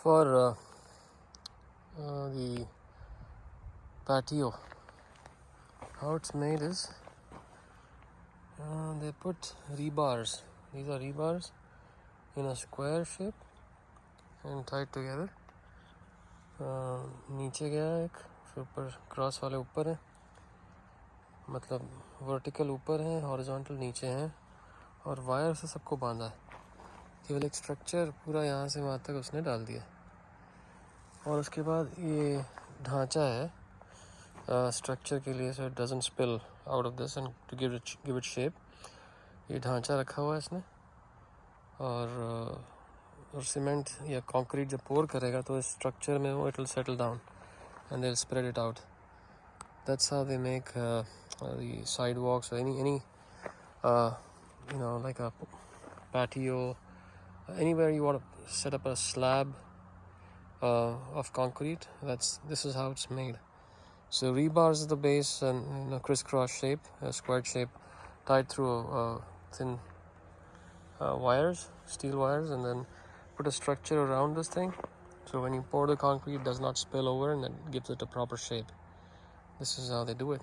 For the patio, how it's made is they put rebars. These are rebars in a square shape and tied together. नीचे गया एक, फिर ऊपर cross वाले ऊपर है, मतलब वर्टिकल ऊपर है, हॉरिजॉन्टल नीचे है, और वायर से सबको बांधा है। केवल एक स्ट्रक्चर पूरा यहाँ से वहाँ तक उसने डाल दिया। और उसके बाद ये ढांचा है स्ट्रक्चर के लिए, so it doesn't spill out of this and to give it shape. ये ढांचा रखा हुआ है इसने, और सीमेंट या कंक्रीट जब पोर करेगा तो इस स्ट्रक्चर में वो it will settle down and they will spread it out. That's how they make the sidewalks or any like a patio, anywhere you want to set up a slab of concrete. This is how it's made. So rebars is the base, and crisscross shape, a squared shape, tied through thin wires, steel wires, and then put a structure around this thing, so when you pour the concrete it does not spill over and that gives it a proper shape. This is how they do it.